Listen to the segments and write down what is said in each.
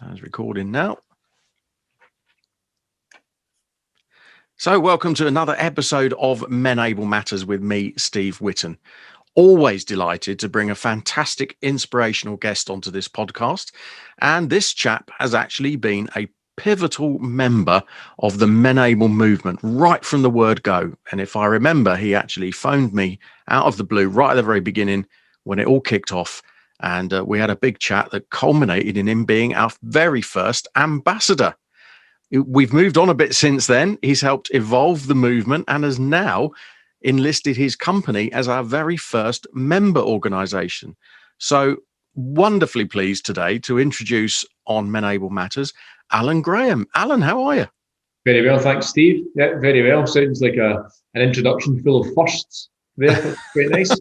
That's recording now. So welcome to another episode of MENable Matters with me, Steve Whitten. Always delighted to bring a fantastic inspirational guest onto this podcast. And this chap has actually been a pivotal member of the MENable movement right from the word go. And if I remember, he actually phoned me out of the blue right at the very beginning when it all kicked off. And we had a big chat that culminated in him being our very first ambassador. We've moved on a bit since then. He's helped evolve the movement and has now enlisted his company as our very first member organization. So wonderfully pleased today to introduce on MENable Matters, Alan Graham. Alan, how are you? Very well, thanks, Steve. Yeah, very well. Sounds like an introduction full of firsts there. That's quite nice.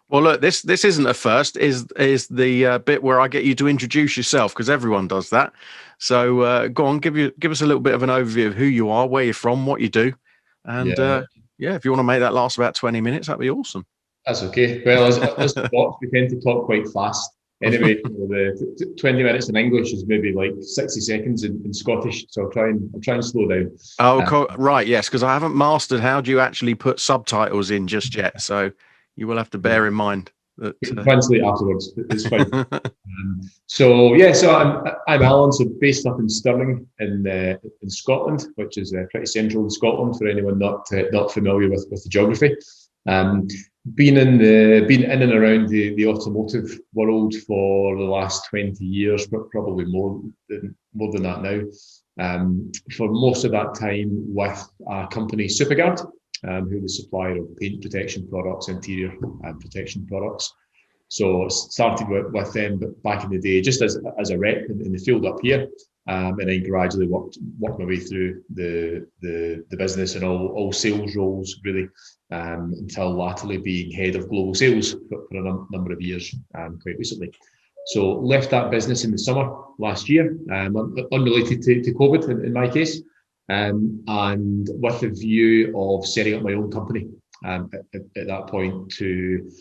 Well, look, this isn't a first. Is the bit where I get you to introduce yourself, because everyone does that. So go on, give us a little bit of an overview of who you are, where you're from, what you do, and if you want to make that last about 20 minutes, that'd be awesome. That's okay. Well, as we tend to talk quite fast. Anyway, the 20 minutes in English is maybe like 60 seconds in Scottish, so I'll try and slow down. Oh, right, yes, because I haven't mastered how do you actually put subtitles in just yet, so you will have to bear in mind that translate afterwards. It's fine. So I'm Alan, so based up in Stirling in Scotland, which is pretty central in Scotland for anyone not familiar with the geography. Been in and around the automotive world for the last 20 years, but probably more than that now. For most of that time with a company, Superguard, who are the supplier of paint protection products, interior protection products. So started with them, but back in the day, just as a rep in the field up here, and then gradually worked my way through the business and all sales roles really, until latterly being head of global sales for a number of years, quite recently. So left that business in the summer last year, unrelated to COVID in my case. And with the view of setting up my own company at that point to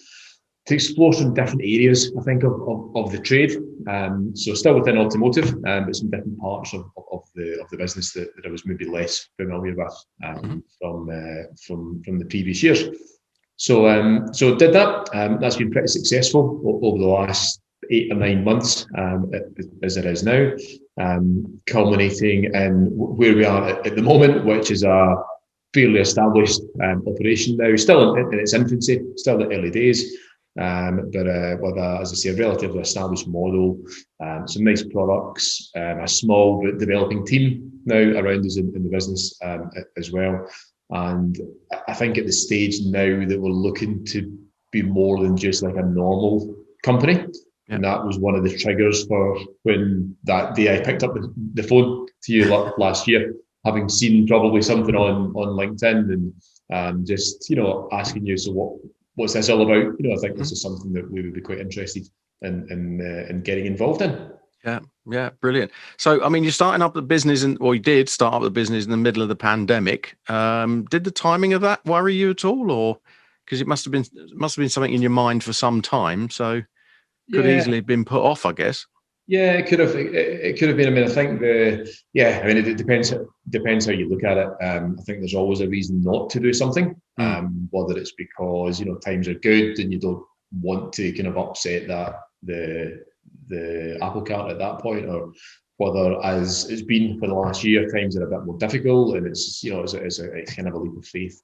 explore some different areas, I think, of the trade. So still within automotive, but some different parts of the business that I was maybe less familiar with from the previous years. So did that. That's been pretty successful over the last 8 or 9 months, as it is now. Culminating in where we are at the moment, which is a fairly established operation now, still in its infancy, still at early days, but with as I say, a relatively established model, some nice products, a small but developing team now around us in the business as well. And I think at the stage now that we're looking to be more than just like a normal company. And that was one of the triggers for when that day I picked up the phone to you last year, having seen probably something on LinkedIn and just, asking you, so what's this all about? I think this is something that we would be quite interested in getting involved in. Yeah, brilliant. So, I mean, you're starting up the business, you did start up the business in the middle of the pandemic. Did the timing of that worry you at all, or because it must have been something in your mind for some time? So. Could easily have been put off, I guess. Yeah, it could have. It could have been. I mean, I think it depends how you look at it. I think there's always a reason not to do something, whether it's because times are good and you don't want to kind of upset the apple cart at that point, or whether, as it's been for the last year, times are a bit more difficult and it's it's kind of a leap of faith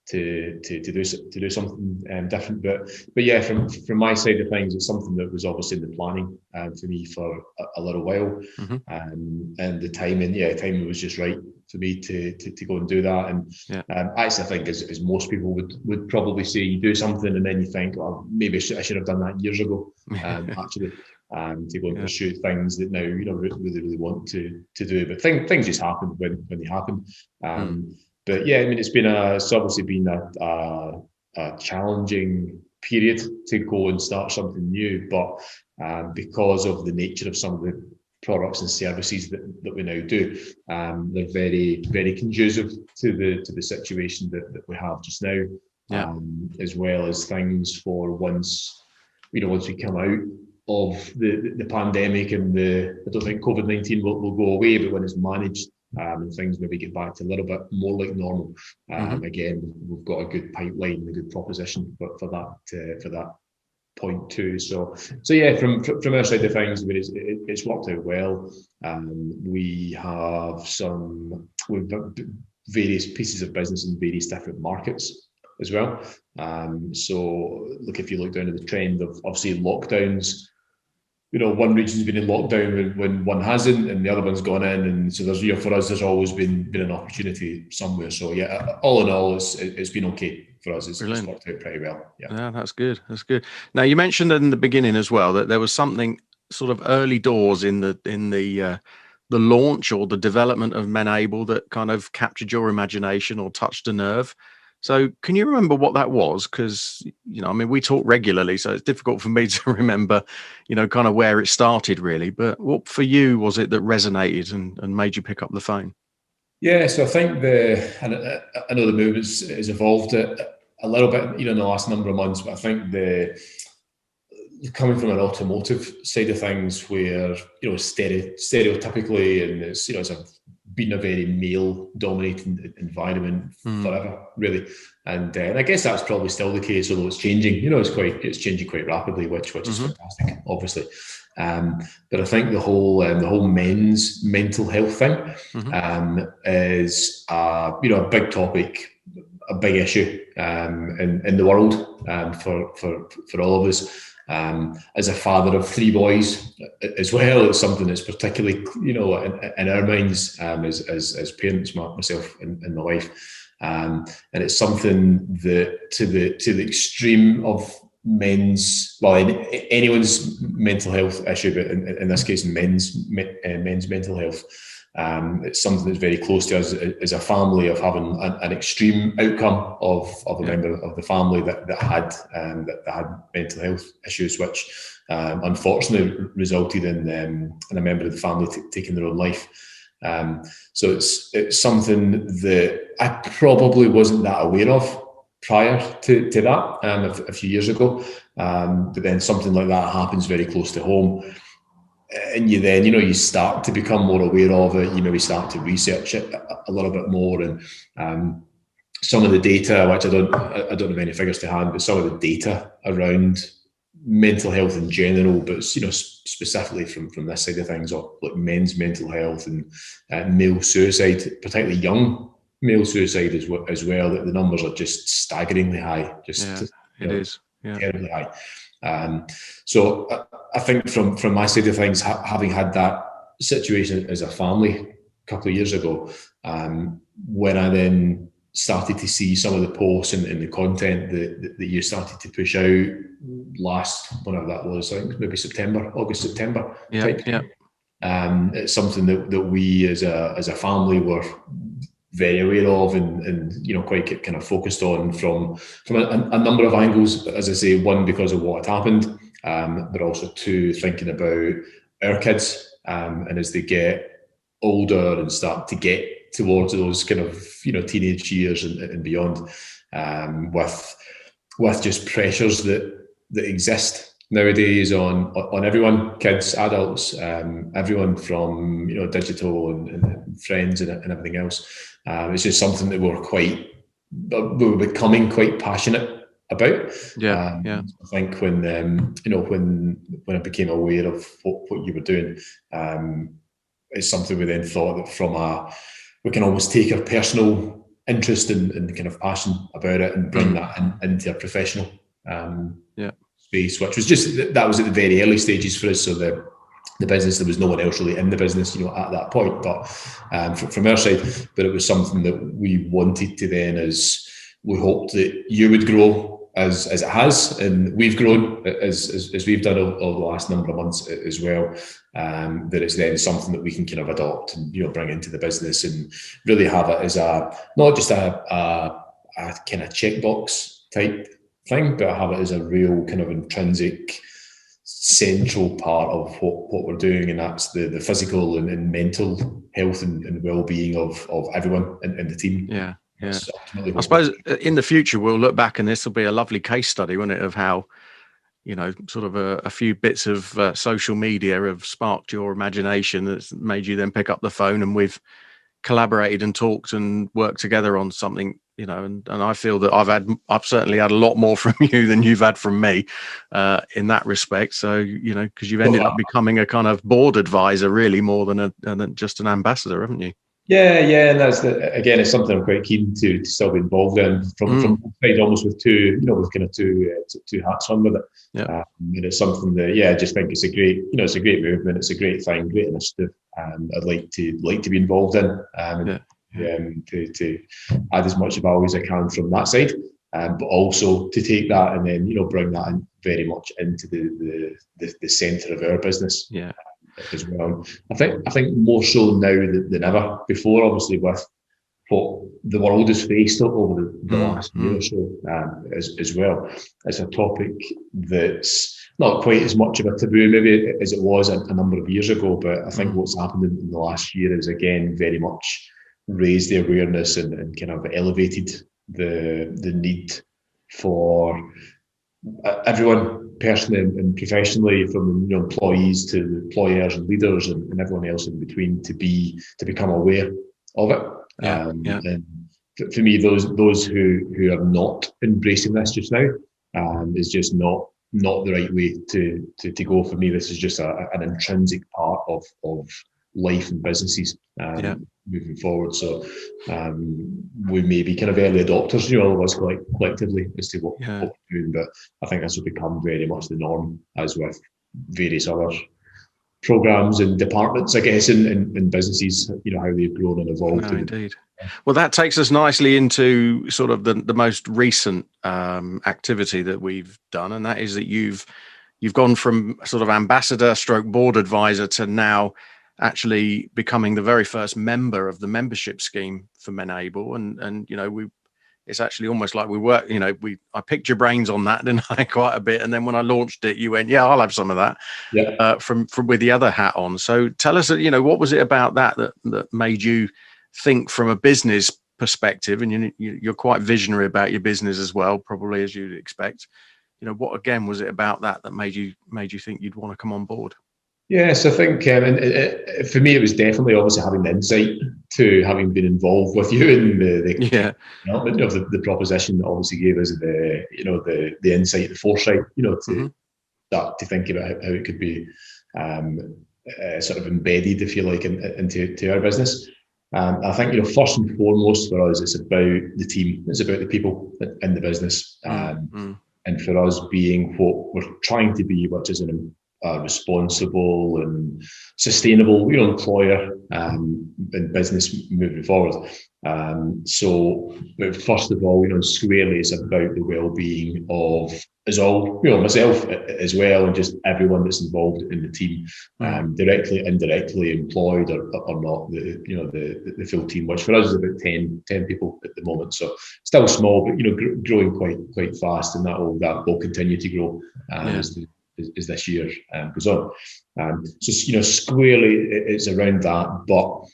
to do something different, but yeah, from my side of things, it's something that was obviously in the planning for me for a little while, and the timing was just right for me to go and do that. And I actually think, as most people would probably say, you do something and then you think, well, maybe I should have done that years ago, actually. To go and pursue things that now really want to do, but things just happen when they happen. But yeah, I mean, it's obviously been a challenging period to go and start something new, but because of the nature of some of the products and services that we now do, they're very, very conducive to the situation that we have just now, as well as things for once we come out the pandemic and I don't think COVID-19 will go away, but when it's managed and things maybe get back to a little bit more like normal, again, we've got a good pipeline and a good proposition for that point too. So yeah, from our side of things, I mean, it's worked out well. We've various pieces of business in various different markets as well. So look, if you look down at the trend of obviously lockdowns, one region's been in lockdown when one hasn't, and the other one's gone in, and so there's, for us, there's always been an opportunity somewhere. So yeah, all in all, it's been okay for us. It's worked out pretty well. Yeah, that's good. That's good. Now, you mentioned in the beginning as well that there was something sort of early doors in the launch or the development of MENable that kind of captured your imagination or touched a nerve. So can you remember what that was? Because, I mean, we talk regularly, so it's difficult for me to remember, kind of where it started really. But what for you was it that resonated and made you pick up the phone? Yeah, so I think I know the movement has evolved a little bit, in the last number of months, but I think coming from an automotive side of things where, stereotypically, and it's been a very male-dominated environment forever, really, and I guess that's probably still the case, although it's changing. It's changing quite rapidly, which is fantastic, obviously. But I think the whole men's mental health thing is a big topic, a big issue in the world for all of us. As a father of 3 boys as well, it's something that's particularly, in our minds as parents, myself and my wife, and it's something that to the extreme of anyone's mental health issue, but in this case, men's mental health. It's something that's very close to us as a family, of having an extreme outcome of a member of the family that had mental health issues, which unfortunately resulted in a member of the family taking their own life. So it's something that I probably wasn't that aware of prior to that a few years ago, but then something like that happens very close to home. And you then, you start to become more aware of it. You maybe start to research it a little bit more, and some of the data, which I don't have any figures to hand, but some of the data around mental health in general, but specifically from this side of things, or like men's mental health and male suicide, particularly young male suicide as well. That the numbers are just staggeringly high. It is terribly high. So I think from my side of things, having had that situation as a family a couple of years ago, when I then started to see some of the posts and the content that you started to push out whenever that was, I think maybe August, September. It's something that we as a family were very aware of and quite kind of focused on from a number of angles. As I say, one, because of what had happened, but also 2, thinking about our kids, and as they get older and start to get towards those kind of teenage years and beyond, with just pressures that exist nowadays on everyone, kids, adults, everyone, from digital and friends and everything else. It's just something that we were becoming quite passionate about. I think when I became aware of what you were doing, it's something we then thought that we can almost take our personal interest and kind of passion about it and bring that into a professional space, which was that was at the very early stages for us. So the business, there was no one else really in the business, at that point, but from our side, but it was something that we wanted to then, as we hoped that you would grow as it has, and we've grown as we've done over the last number of months as well, that it's then something that we can kind of adopt and bring into the business and really have it as not just a kind of checkbox type thing, but have it as a real kind of intrinsic central part of what we're doing, and that's the physical and mental health and well-being of everyone in the team. I suppose in the future we'll look back and this will be a lovely case study, won't it, of how sort of a few bits of social media have sparked your imagination that's made you then pick up the phone, and we've collaborated and talked and worked together on something, and I feel that I've certainly had a lot more from you than you've had from me in that respect. So, because you've ended up becoming a kind of board advisor really more than just an ambassador, haven't you? Yeah, and again, it's something I'm quite keen to still be involved in from both sides, almost with with kind of two hats on with it. Yeah. And it's something that, I just think it's a great, it's a great movement, it's a great thing, great initiative. I'd like to be involved in, to add as much value as I can from that side, but also to take that and then bring that in very much into the centre of our business. Yeah. As well. I think more so now than ever before, obviously, with what the world has faced over the last year or so, as well. It's a topic that's not quite as much of a taboo maybe as it was a number of years ago, but I think what's happened in the last year is again very much raised the awareness and kind of elevated the need for everyone, personally and professionally, from employees to employers and leaders and everyone else in between, to become aware of it. And for me, those who are not embracing this just now is just not the right way to go. For me, this is just an intrinsic part of life and businesses moving forward. So we may be kind of early adopters, all of us collectively, as to what we're doing, but I think this will become very much the norm, as with various other programs and departments, I guess, in businesses, how they've grown and evolved. No, indeed. Well, that takes us nicely into sort of the most recent activity that we've done, and that is that you've gone from sort of ambassador stroke board advisor to now actually becoming the very first member of the membership scheme for MENable. And it's actually almost like we work, I picked your brains on that, didn't I, quite a bit. And then when I launched it, you went, yeah, I'll have some of that from with the other hat on. So tell us, what was it about that made you think from a business perspective? And you're quite visionary about your business as well, probably, as you'd expect. What again was it about that made you think you'd want to come on board? Yes, I think for me, it was definitely obviously having the insight to having been involved with you in the development of the proposition that obviously gave us the insight, the foresight, to start to think about how it could be sort of embedded, if you like, into our business. I think, first and foremost for us, it's about the team, it's about the people in the business, and for us being what we're trying to be, which is a responsible and sustainable, employer in business moving forward. So, but first of all, squarely, it's about the well-being of us all, myself as well, and just everyone that's involved in the team, directly, indirectly, employed or not, the full team, which for us is about 10 people at the moment. So still small, but growing quite fast, and that will continue to grow as this year goes on. So squarely it's around that, but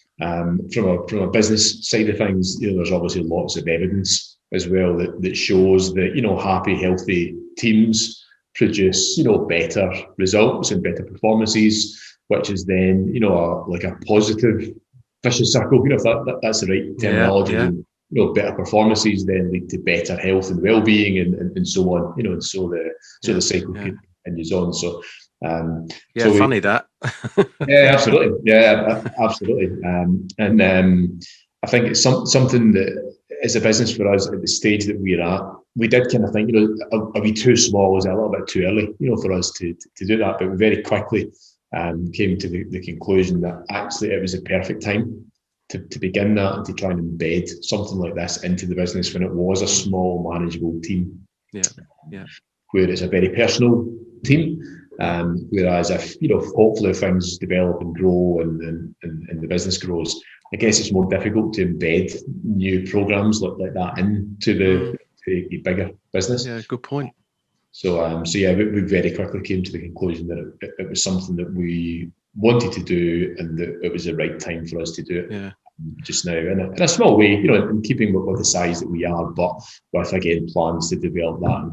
from a business side of things, there's obviously lots of evidence as well that shows that happy, healthy teams produce better results and better performances, which is then like a positive vicious circle. If that's the right terminology. Better performances then lead to better health and well-being, and so on. And so the cycle continues on. So funny that. Absolutely. Absolutely. And I think it's something that, as a business for us at the stage that we're at, we did kind of think, are we too small? Is it a little bit too early, for us to do that? But we very quickly came to the conclusion that actually it was a perfect time to begin that and to try and embed something like this into the business when it was a small, manageable team. Where it's a very personal team. Whereas if, hopefully if things develop and grow and the business grows, I guess it's more difficult to embed new programs like that into the bigger business. Yeah, good point. So we very quickly came to the conclusion that it was something that we wanted to do and that it was the right time for us to do it. just now in a small way, in keeping with the size that we are, but with, again, plans to develop that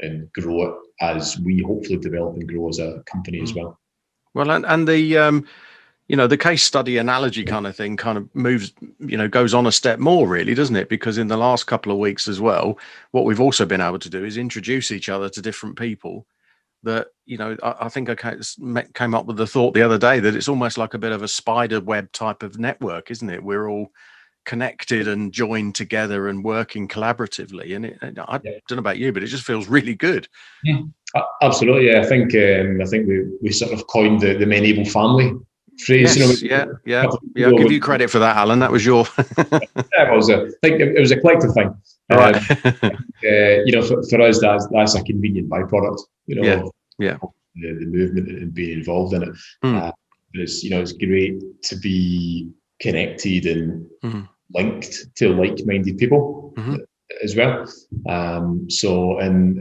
and grow it as we hopefully develop and grow as a company as well. Well, and the the case study analogy kind of thing kind of moves, goes on a step more, really, doesn't it? Because in the last couple of weeks as well, what we've also been able to do is introduce each other to different people that, I think I came up with the thought the other day that it's almost like a bit of a spider web type of network, isn't it? We're all connected and joined together and working collaboratively. And I don't know about you, but it just feels really good. Yeah, absolutely. Yeah, I think we sort of coined the MENable family phrase. Yes, yeah. I'll give you credit for that, Alan. That was your. Yeah, I think it was a collective thing. Right. For us, that's a convenient byproduct. Yeah. The movement and being involved in it. But it's great to be connected and linked to like-minded people as well. And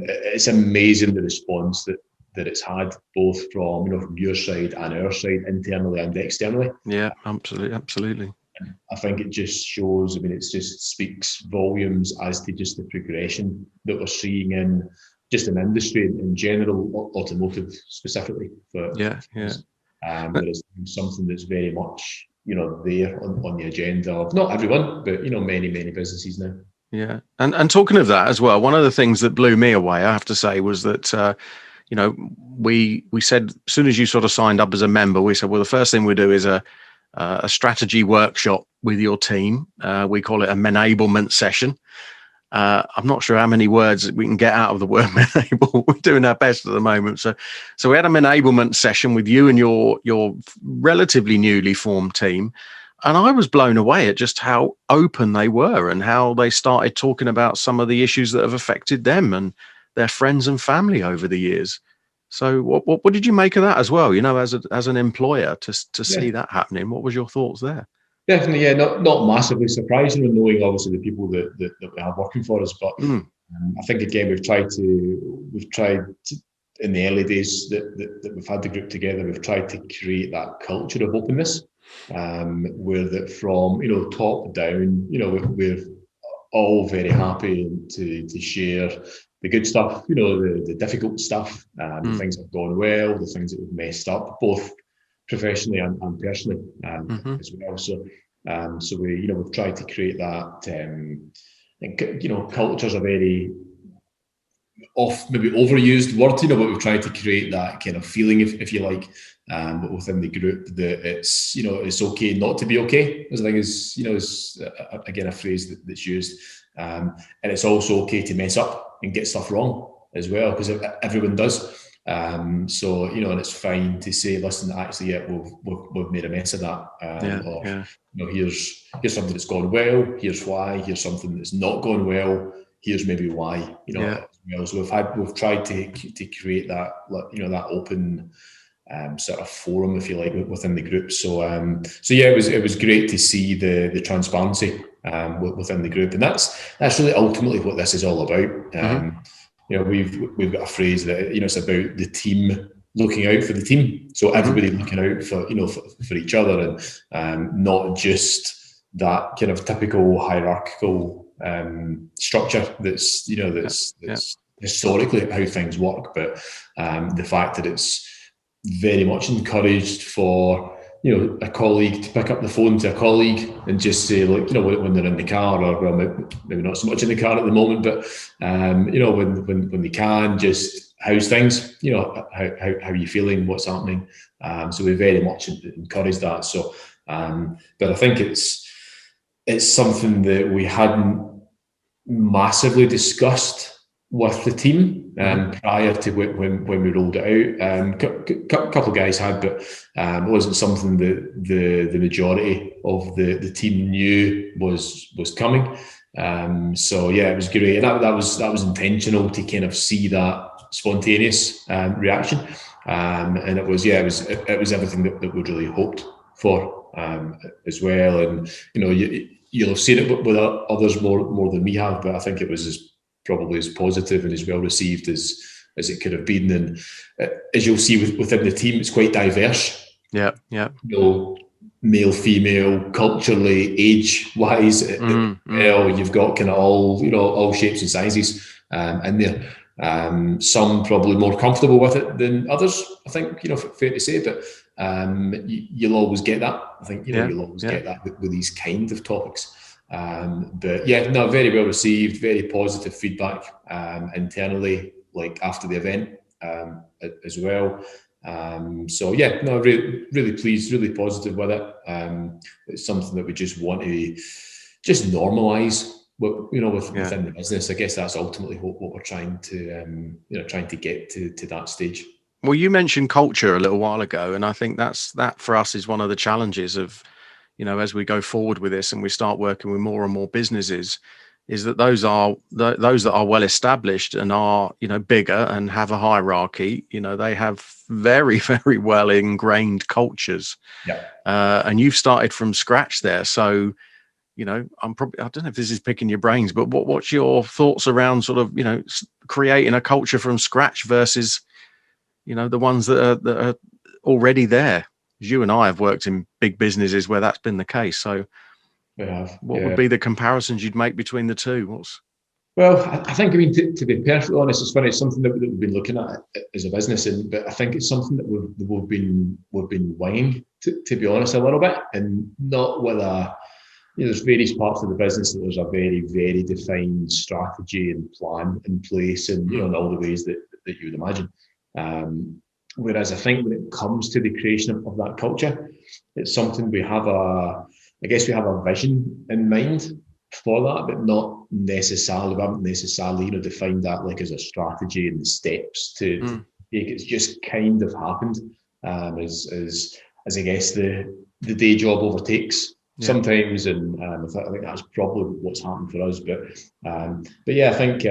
it's amazing the response that it's had, both from your side and our side, internally and externally. Yeah, absolutely. And I think it just shows. It just speaks volumes as to just the progression that we're seeing in just an industry in general, automotive specifically. It's something that's very much there on the agenda of not everyone, but many businesses now. Yeah, and talking of that as well, one of the things that blew me away, I have to say, was that we said, as soon as you sort of signed up as a member, we said, well, the first thing we do is a strategy workshop with your team. We call it a menablement session. I'm not sure how many words we can get out of the word menable. We're doing our best at the moment. So we had a menablement session with you and your relatively newly formed team. And I was blown away at just how open they were and how they started talking about some of the issues that have affected them and their friends and family over the years. So what did you make of that as well? As an employer to see that happening, what was your thoughts there? Definitely, yeah, not massively surprising, knowing obviously the people that we have working for us. But I think, again, we've tried to in the early days that we've had the group together, we've tried to create that culture of openness, where that from top down, we're all very happy to share the good stuff, the difficult stuff, the things that have gone well, the things that we've messed up, both professionally and personally as well. So we've tried to create that. Culture's a very maybe overused word, but we've tried to create that kind of feeling, if you like, within the group, that it's it's okay not to be okay. As I think is again a phrase that's used, and it's also okay to mess up and get stuff wrong as well, because everyone does. And it's fine to say, listen, actually, yeah, we've made a mess of that, here's something that's gone well, here's why, here's something that's not gone well, here's maybe why, So we've tried to create that, that open sort of forum, if you like, within the group. So it was great to see the transparency within the group, and that's really ultimately what this is all about. We've got a phrase that it's about the team looking out for the team, so everybody looking out for each other, and not just that kind of typical hierarchical structure that's historically how things work, but the fact that it's very much encouraged for a colleague to pick up the phone to a colleague and just say, look, when they're in the car, or well, maybe not so much in the car at the moment, but when they can, just how's things, how are you feeling, what's happening. So we very much encourage that. So but I think it's something that we hadn't massively discussed with the team prior to when we rolled it out. A couple of guys had, but it wasn't something that the majority of the team knew was coming. So yeah, it was great, and that was intentional to kind of see that spontaneous reaction, and it was everything that we'd really hoped for as well. And you'll have seen it with others more than we have, but I think it was probably as positive and as well received as it could have been. And as you'll see within the team, it's quite diverse. Yeah. male, female, culturally, age-wise. Well, you've got kind of all shapes and sizes in there. Some probably more comfortable with it than others, I think, fair to say, but you'll always get that. I think, you'll always get that with these kind of topics. But yeah, no, very well received, very positive feedback internally, like after the event as well. So yeah, no, really pleased, really positive with it. It's something that we just want to just normalise. Within the business, I guess that's ultimately what we're trying to get to that stage. Well, you mentioned culture a little while ago, and I think that for us is one of the challenges of, as we go forward with this and we start working with more and more businesses, is that those that are well established and are, bigger and have a hierarchy, they have very, very well ingrained cultures. Yeah. And you've started from scratch there. So, I don't know if this is picking your brains, but what's your thoughts around sort of, creating a culture from scratch versus, the ones that are already there? You and I have worked in big businesses where that's been the case. So what would be the comparisons you'd make between the two? Well, I think, to be perfectly honest, it's funny. It's something that we've been looking at as a business, but I think it's something that we've been weighing, to be honest, a little bit, and not with there's various parts of the business that there's a very, very defined strategy and plan in place, and in all the ways that you would imagine. Whereas I think when it comes to the creation of that culture, it's something we have a vision in mind for that, but not necessarily. We haven't necessarily, defined that like as a strategy and the steps to take. It's just kind of happened as I guess the day job overtakes sometimes, and I think that's probably what's happened for us. But yeah, I think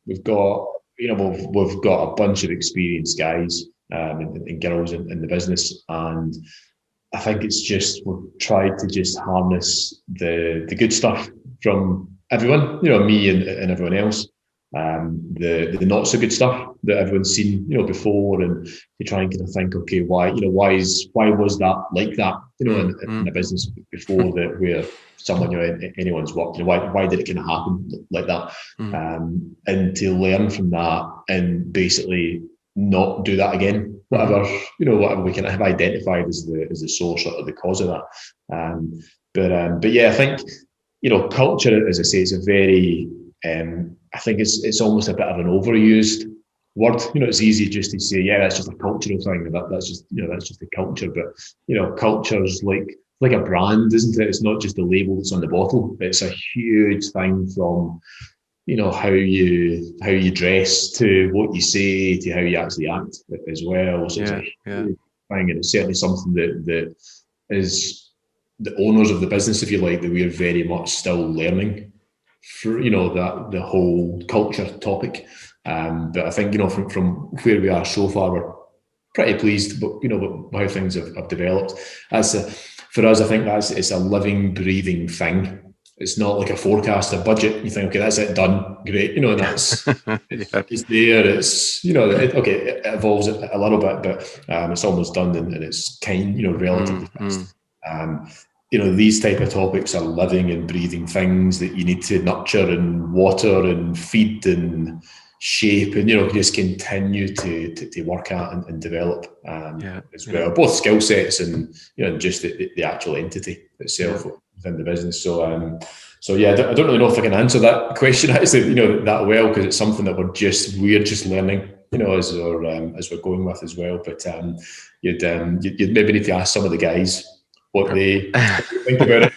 we've got a bunch of experienced guys and girls in the business, and I think it's just we've tried to just harness the good stuff from everyone, me and everyone else, the not so good stuff that everyone's seen, before, and to try and kind of think, okay, why was that like that, in a business before that where someone, anyone's worked, why did it kind of happen like that, and to learn from that and basically not do that again, whatever we kind of have identified as the source or the cause of that. But yeah, I think, culture, as I say, is a very, I think it's almost a bit of an overused word. It's easy just to say, yeah, that's just a cultural thing. That's just the culture. But, culture's like a brand, isn't it? It's not just the label that's on the bottle. It's a huge thing from, how you dress to what you say to how you actually act as well. So it's a huge thing, and it's certainly something that is the owners of the business, if you like, that we are very much still learning for, that the whole culture topic. But I think, from where we are so far, we're pretty pleased, but with how things have developed. For us, I think it's a living, breathing thing. It's not like a forecast, a budget. You think, okay, that's it, done, great. And that's it's there. It's it evolves a little bit, but it's almost done, and it's relatively fast. These type of topics are living and breathing things that you need to nurture and water and feed and shape, and just continue to work at and develop as well, both skill sets and just the actual entity itself within the business. So yeah, I don't really know if I can answer that question actually, that well, because it's something that we're just learning, as we're going with as well. But you'd maybe need to ask some of the guys what they think about it,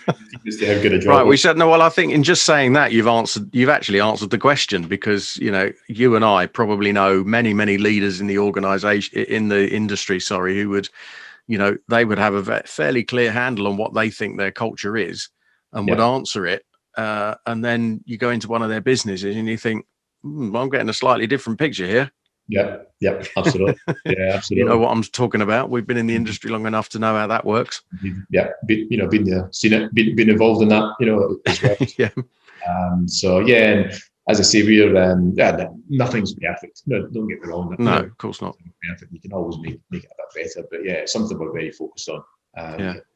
just to have good a job. Right, we said no. Well, I think in just saying that, you've actually answered the question, because you and I probably know many leaders in the organisation, in the industry, who would, they would have a fairly clear handle on what they think their culture is and would answer it, and then you go into one of their businesses and you think, I'm getting a slightly different picture here. Yeah, absolutely. Yeah, absolutely. You know what I'm talking about. We've been in the industry long enough to know how that works. Yeah, been there, seen it, been involved in that, as well. So yeah, and as I say, we're nothing's perfect. No, don't get me wrong. No, of course not. Perfect. You can always make it a bit better, but yeah, it's something we're very focused on.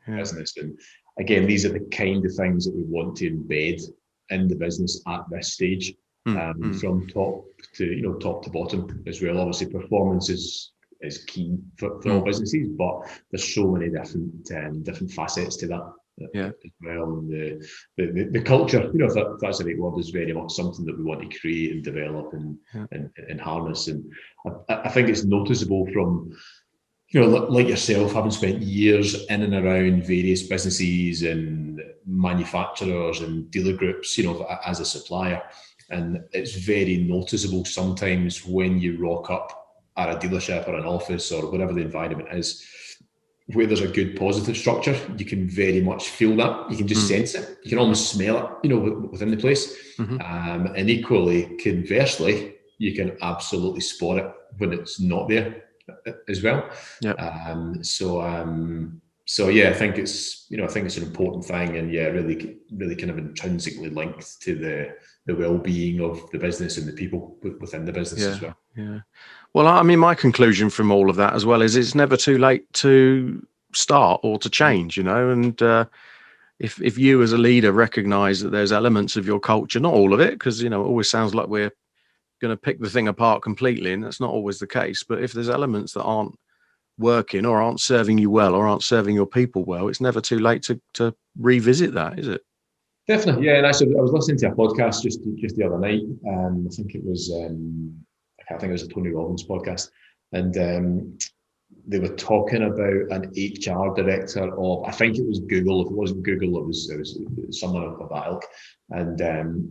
business. And again, these are the kind of things that we want to embed in the business at this stage, from top to bottom as well. Obviously, performance is key for all businesses, but there's so many different facets to that as well. And the culture, if that's the right word, is very much something that we want to create and develop and harness. And I think it's noticeable from, like yourself, having spent years in and around various businesses and manufacturers and dealer groups, as a supplier. And it's very noticeable sometimes when you rock up at a dealership or an office or whatever the environment is, where there's a good positive structure. You can very much feel that. You can just sense it. You can almost smell it, within the place. And equally, conversely, you can absolutely spot it when it's not there as well. So yeah, I think it's an important thing, and really kind of intrinsically linked to the well-being of the business and the people within the business as well. Well, I mean, my conclusion from all of that as well is it's never too late to start or to change, and if you as a leader recognize that there's elements of your culture, not all of it, because it always sounds like we're going to pick the thing apart completely, and that's not always the case. But if there's elements that aren't working or aren't serving you well or aren't serving your people well, it's never too late to revisit that, is it? Definitely, yeah. And actually, I was listening to a podcast just the other night. I think it was a Tony Robbins podcast, and they were talking about an HR director of, I think it was Google. If it wasn't Google, it was someone of that ilk. And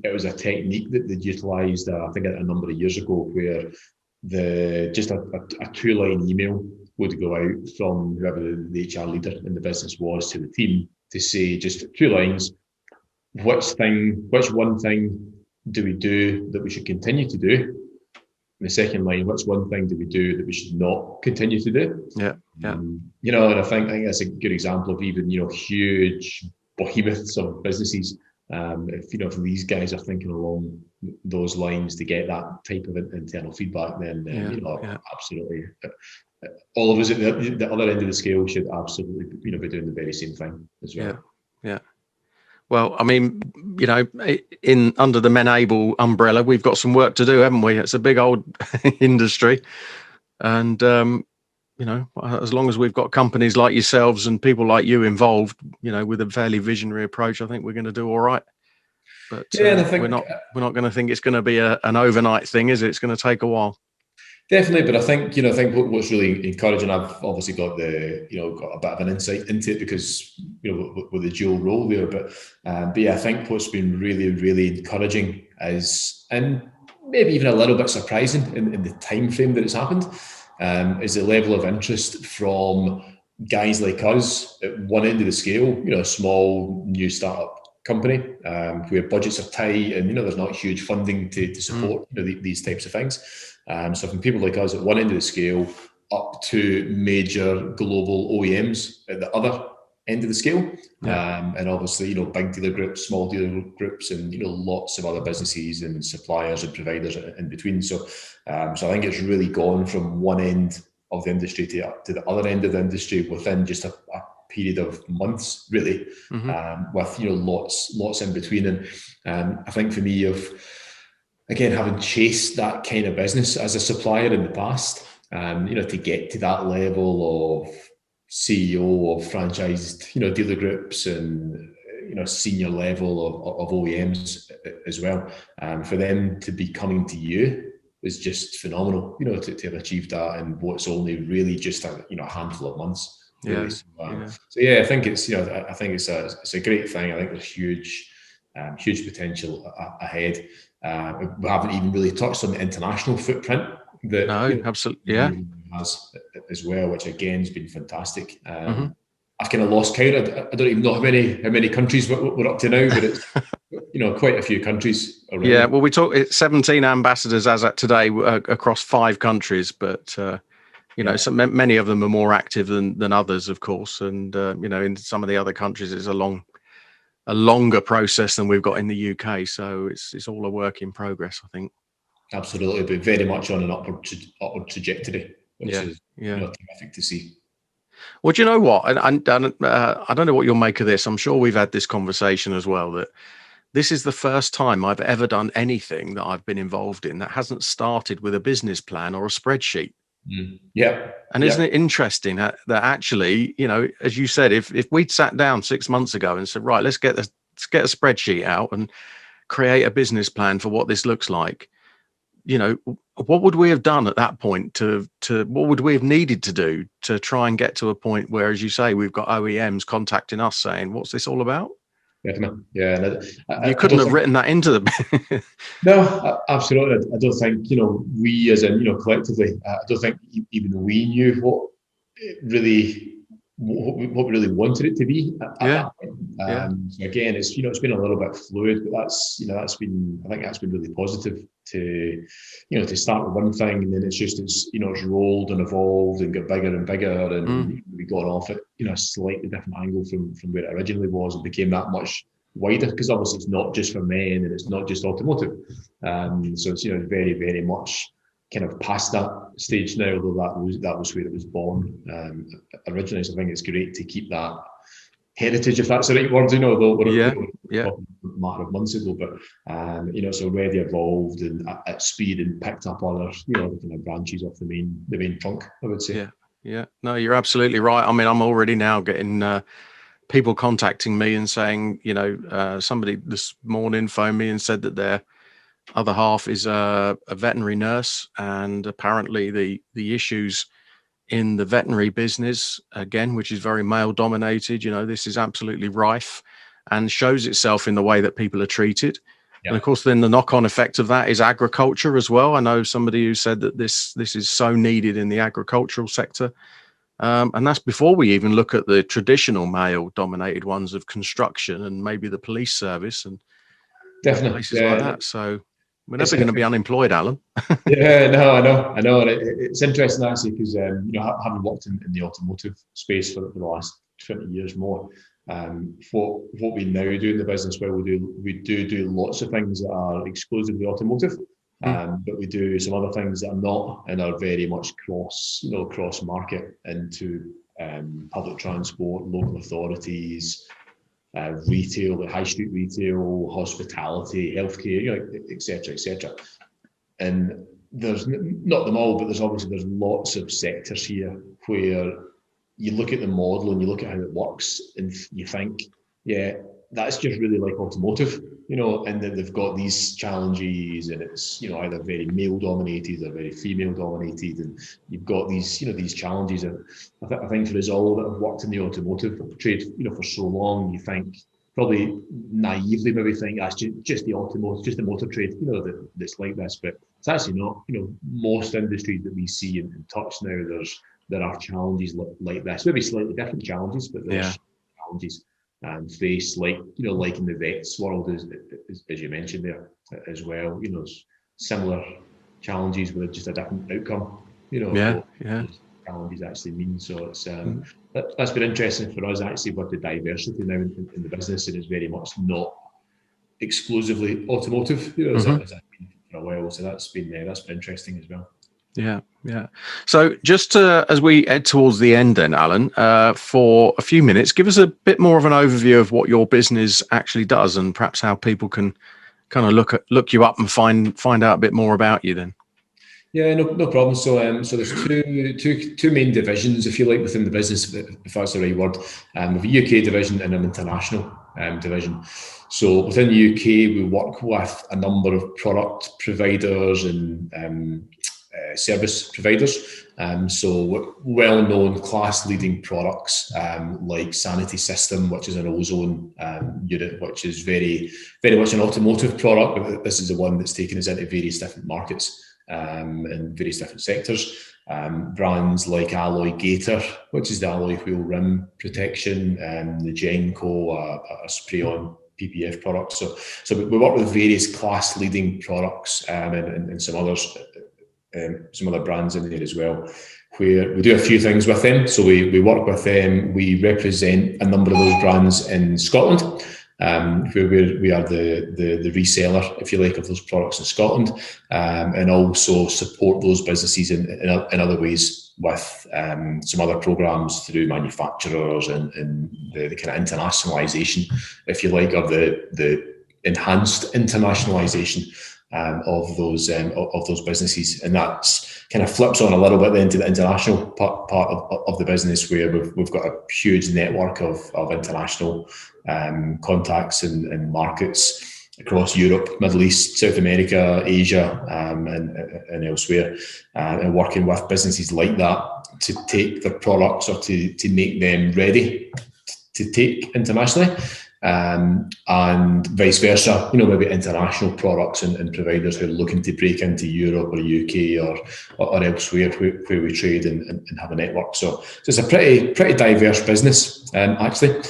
it was a technique that they'd utilised, I think, a number of years ago, where just a 2-line email would go out from whoever the HR leader in the business was to the team to say, just 2 lines, which one thing do we do that we should continue to do? And the second line, which one thing do we do that we should not continue to do? And I think that's a good example of even, huge behemoths of businesses. If these guys are thinking along those lines to get that type of internal feedback, then absolutely, all of us at the other end of the scale should absolutely be doing the very same thing as well. Well, I mean, under the MENable umbrella, we've got some work to do, haven't we? It's a big old industry, and as long as we've got companies like yourselves and people like you involved, with a fairly visionary approach, I think we're going to do all right. But I think we're not going to think it's going to be an overnight thing, is it? It's going to take a while. Definitely, but I think what's really encouraging. I've obviously got got a bit of an insight into it because with the dual role there. But yeah, I think what's been really, really encouraging is, and maybe even a little bit surprising in the time frame that it's happened, is the level of interest from guys like us at one end of the scale. A small new startup company where budgets are tight and there's not huge funding to support these types of things. So from people like us at one end of the scale up to major global OEMs at the other end of the scale, and obviously big dealer groups, small dealer groups, and lots of other businesses and suppliers and providers in between. So I think it's really gone from one end of the industry to the other end of the industry within just a period of months, really, with lots in between. And I think for me, again, having chased that kind of business as a supplier in the past, to get to that level of CEO of franchised, dealer groups and, senior level of OEMs as well, for them to be coming to you is just phenomenal, to have achieved that in what's only really just a handful of months. Really. So I think it's, I think it's a great thing. I think there's huge potential ahead. We haven't even really touched on the international footprint that absolutely, has as well, which again has been fantastic. I've kind of lost count. I don't even know how many countries we're up to now, but it's quite a few countries around. Yeah, well, we talk 17 ambassadors as at today across 5 countries, but so many of them are more active than others, of course, and in some of the other countries it's a longer process than we've got in the UK. So it's all a work in progress, I think. Absolutely, but very much on an upward trajectory, which is terrific to see. Well, do you know what? I don't know what you'll make of this. I'm sure we've had this conversation as well, that this is the first time I've ever done anything that I've been involved in that hasn't started with a business plan or a spreadsheet. Yeah. And isn't it interesting that actually, as you said, if we'd sat down 6 months ago and said, right, let's get a spreadsheet out and create a business plan for what this looks like, what would we have done at that point to what would we have needed to do to try and get to a point where, as you say, we've got OEMs contacting us saying, what's this all about? Definitely. Yeah. And You couldn't have written that into the No, absolutely. I don't think, we as in, collectively, I don't think even we knew what we really wanted it to be at Yeah. that point. Yeah. So again, it's been a little bit fluid, but I think that's been really positive to start with one thing, and then it's rolled and evolved and got bigger and bigger, and we got off at a slightly different angle from where it originally was, and became that much wider, because obviously it's not just for men and it's not just automotive. So it's very, very much kind of past that stage now, although that was where it was born originally. So I think it's great to keep that heritage, if that's the right word, although we're a matter of months ago, but it's already evolved and at speed and picked up other kind of branches off the main trunk, I would say. Yeah. No, you're absolutely right. I mean, I'm already now getting people contacting me and saying, somebody this morning phoned me and said that their other half is a veterinary nurse, and apparently the issues in the veterinary business, again, which is very male dominated, this is absolutely rife and shows itself in the way that people are treated. And of course, then the knock-on effect of that is agriculture as well. I know somebody who said that this is so needed in the agricultural sector. And that's before we even look at the traditional male-dominated ones of construction and maybe the police service and definitely places like that. So we're never going to be unemployed, Alan. Yeah, no, I know. And it's interesting actually, because having worked in the automotive space for the last 20 years more, what we now do in the business, where we do lots of things that are exclusively automotive. But we do some other things that are not, and are very much cross market into public transport, local authorities, retail, like high street retail, hospitality, healthcare, etc. And there's not them all, but there's lots of sectors here where you look at the model and you look at how it works, and you think, yeah, that's just really like automotive, and then they've got these challenges, and it's, either very male dominated or very female dominated, and you've got these challenges. And I think for us all that have worked in the automotive trade, for so long, you think, probably naively maybe think that's just the automotive, just the motor trade, that's like this, but it's actually not. Most industries that we see and touch now, there are challenges like this, maybe slightly different challenges, but there's challenges faced, like in the vets world, as you mentioned there as well. Similar challenges with just a different outcome. Challenges actually mean. So it's that's been interesting for us actually, with the diversity now in the business, and it's very much not exclusively automotive. As I've been for a while. So that's been interesting as well. Yeah. So just as we head towards the end then, Alan, for a few minutes, give us a bit more of an overview of what your business actually does, and perhaps how people can kind of look you up and find out a bit more about you then. Yeah, no problem. So there's two main divisions, if you like, within the business, if that's the right word. We have a UK division and an international division. So within the UK, we work with a number of product providers and service providers. So well-known class-leading products like Sanity System, which is an ozone unit, which is very, very much an automotive product, but this is the one that's taken us into various different markets in various different sectors. Brands like Alloy Gator, which is the alloy wheel rim protection, the Genco, a spray-on PPF product. So we work with various class-leading products and some others. Some other brands in there as well, where we do a few things with them. So we work with them. We represent a number of those brands in Scotland, where we are the reseller, if you like, of those products in Scotland, and also support those businesses in other ways with some other programs through manufacturers and the kind of internationalization, if you like, of the enhanced internationalization of those businesses, and that's kind of flips on a little bit then to the international part of the business, where we've got a huge network of international contacts and markets across Europe, Middle East, South America, Asia, and elsewhere, and working with businesses like that to take their products or to make them ready to take internationally. And vice versa, maybe international products and providers who are looking to break into Europe or UK or elsewhere where we trade and have a network. So it's a pretty diverse business, actually.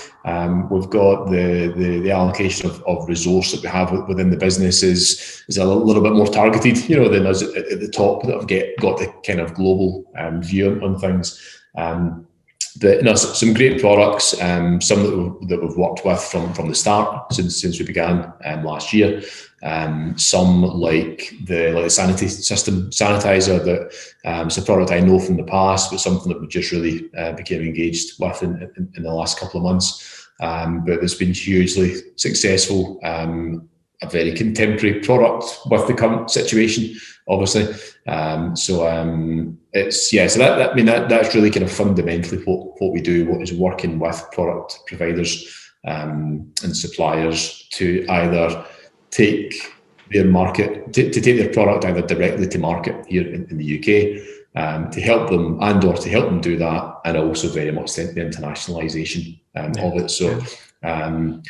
We've got the allocation of resource that we have within the business is a little bit more targeted, than us at the top that have got the kind of global view on things. But some great products, some that we've worked with from the start since we began last year. Some like the sanitary system sanitizer that it's a product I know from the past, but something that we just really became engaged with in the last couple of months. But it's been hugely successful. A very contemporary product with the current situation, obviously. So that's really kind of fundamentally what we do, what is working with product providers and suppliers to either take their market, to take their product either directly to market here in the UK, to help them do that, and also very much the internationalization of it. So in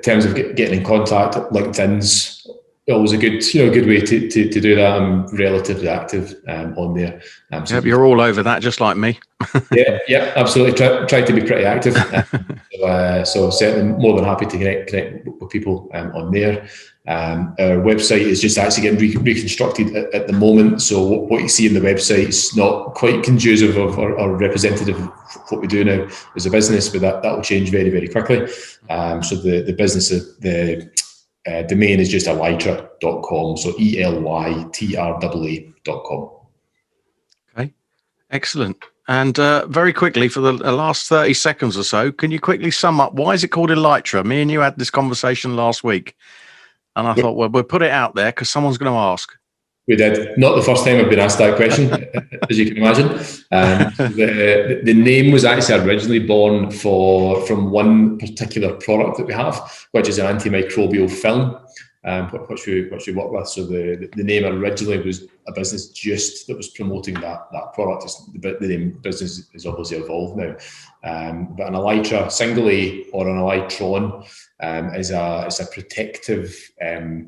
terms of getting in contact, LinkedIn's always a good way to do that. I'm relatively active on there. So you're all over that, just like me. yeah, absolutely. Try to be pretty active. So certainly more than happy to connect with people on there. Our website is just actually getting reconstructed at the moment. So what you see in the website is not quite conducive of or representative of what we do now as a business, but that will change very, very quickly. So the business, the domain is just elytra.com. So ELYTRAA.com. Okay, excellent. And very quickly, for the last 30 seconds or so, can you quickly sum up why is it called Elytra? Me and you had this conversation last week, and I thought, well, we'll put it out there because someone's going to ask. We did. Not the first time I've been asked that question, as you can imagine. The name was actually originally born from one particular product that we have, which is an antimicrobial film, which we work with. So the name originally was a business just that was promoting that product. The name business has obviously evolved now. But an Elytra, single A, or an Elytron, is a protective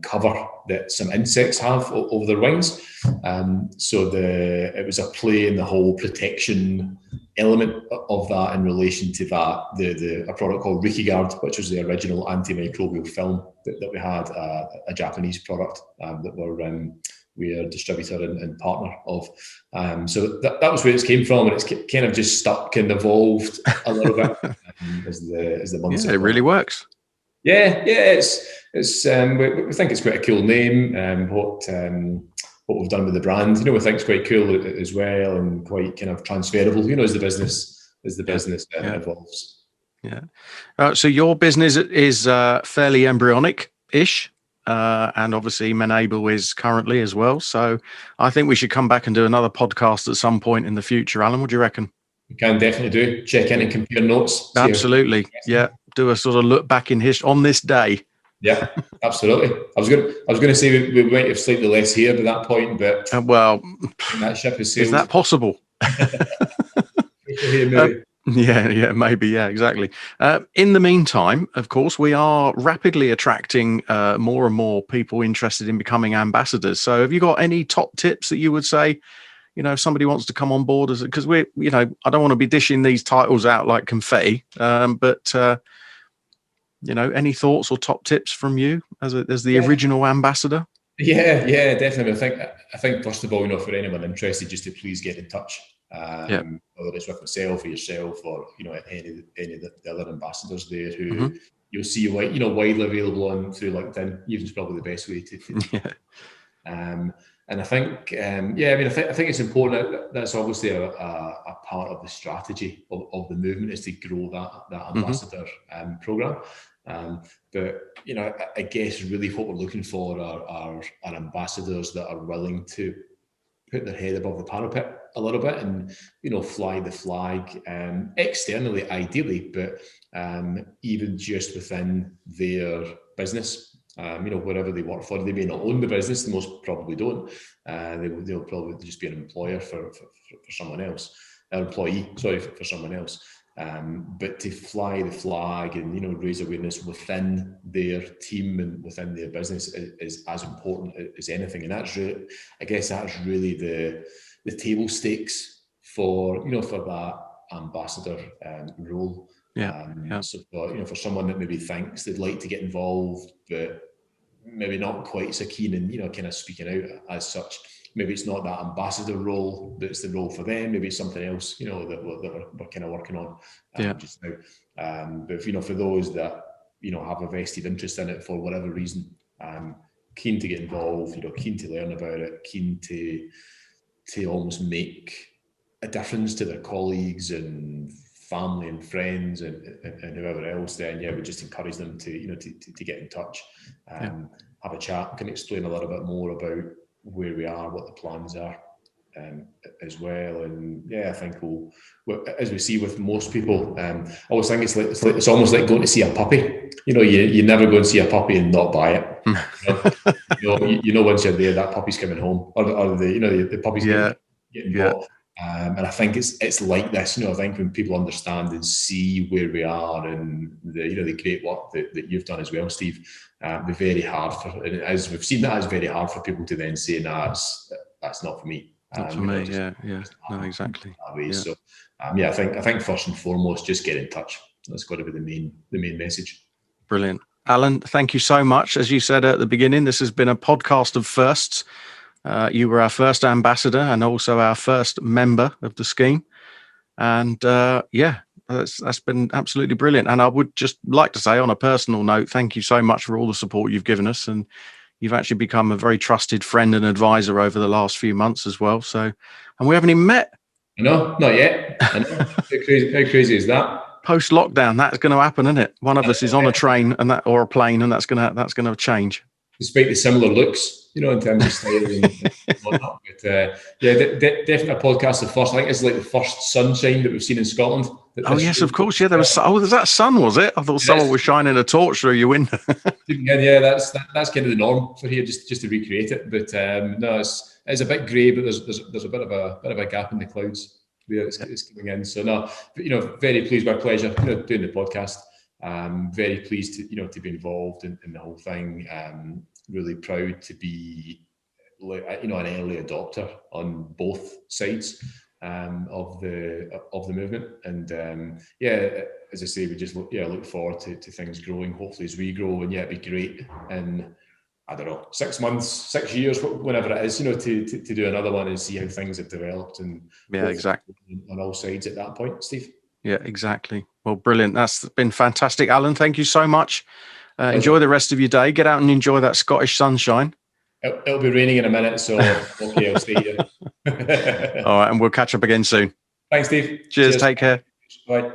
cover that some insects have over their wings. So it was a play in the whole protection element of that in relation to that. A product called Rikigard, which was the original antimicrobial film that we had, a Japanese product that we're a distributor and partner of. So that was where it came from, and it's kind of just stuck and evolved a little bit as the months. Yeah, it really works. Yeah, it's we think it's quite a cool name. What we've done with the brand, we think it's quite cool as well, and quite kind of transferable, as the business evolves. Yeah. So your business is fairly embryonic-ish. And obviously MENable is currently as well. So I think we should come back and do another podcast at some point in the future. Alan, what do you reckon? We can definitely do. Check in and compare notes. Absolutely. Yeah. Do a sort of look back in history on this day. Yeah, absolutely. I was going to say we might have slightly less here at that point, but well, that ship has sailed. Is that possible? Yeah, maybe. Yeah, exactly. In the meantime, of course, we are rapidly attracting more and more people interested in becoming ambassadors. So have you got any top tips that you would say, if somebody wants to come on board because I don't want to be dishing these titles out like confetti, but any thoughts or top tips from you as the original ambassador? Yeah, definitely. I think first of all, for anyone interested, just to please get in touch. Whether it's with myself or yourself or any of the other ambassadors there who you'll see widely available through LinkedIn. Even is probably the best way to And I think, I think it's important. That's obviously a part of the strategy of the movement, is to grow that ambassador program. But I guess really what we're looking for are ambassadors that are willing to put their head above the parapet a little bit and fly the flag externally, ideally, but even just within their business. Wherever they work for, they may not own the business. They most probably don't. They'll probably just be an employer for someone else, an employee, sorry, for someone else. But to fly the flag and raise awareness within their team and within their business is as important as anything. And that's really, I guess, that's really the table stakes for for that ambassador role. So for someone that maybe thinks they'd like to get involved, but maybe not quite so keen and kind of speaking out as such. Maybe it's not that ambassador role that's the role for them. Maybe it's something else, that we're kind of working on just now. But for those that have a vested interest in it for whatever reason, keen to get involved, keen to learn about it, keen to almost make a difference to their colleagues and family and friends and whoever else, then we just encourage them to to get in touch, have a chat, can explain a little bit more about where we are, what the plans are, as well. And I think we'll, as we see with most people, I always think it's almost like going to see a puppy. You never go and see a puppy and not buy it. Once you're there, that puppy's coming home, or the puppy's getting bought. And I think it's like this. I think when people understand and see where we are and the great work that you've done as well, Steve, they're very hard for, and as we've seen, that is very hard for people to then say, "No, that's not for me." Not for me. No, exactly. So, I think first and foremost, just get in touch. That's got to be the main message. Brilliant, Alan. Thank you so much. As you said at the beginning, this has been a podcast of firsts. You were our first ambassador and also our first member of the scheme. And that's been absolutely brilliant. And I would just like to say, on a personal note, thank you so much for all the support you've given us. And you've actually become a very trusted friend and advisor over the last few months as well. So, and we haven't even met. No, not yet. I know. How crazy is that? Post lockdown, that's going to happen, isn't it? One of us is on a train or a plane, and that's going to change. Despite the similar looks, in terms of style and whatnot. But definitely a podcast of first. I think it's like the first sunshine that we've seen in Scotland. Oh yes, of course. Yeah, there was. Oh, was that sun? Was it? I thought someone was shining a torch through your window. That's kind of the norm for here, just to recreate it. But no, it's a bit grey, but there's a bit of a gap in the clouds where it's coming in. So no, but, very pleased, my pleasure, doing the podcast. Very pleased to be involved in the whole thing. Really proud to be an early adopter on both sides of the movement. And as I say, we just look forward to things growing. Hopefully, as we grow, and it'd be great. And I don't know, 6 months, 6 years, whenever it is, to do another one and see how things have developed. And exactly on all sides at that point, Steve. Yeah, exactly. Well, brilliant. That's been fantastic, Alan. Thank you so much. Enjoy the rest of your day. Get out and enjoy that Scottish sunshine. It'll be raining in a minute, so okay, I'll stay here. All right, and we'll catch up again soon. Thanks, Steve. Cheers. Take care. Bye.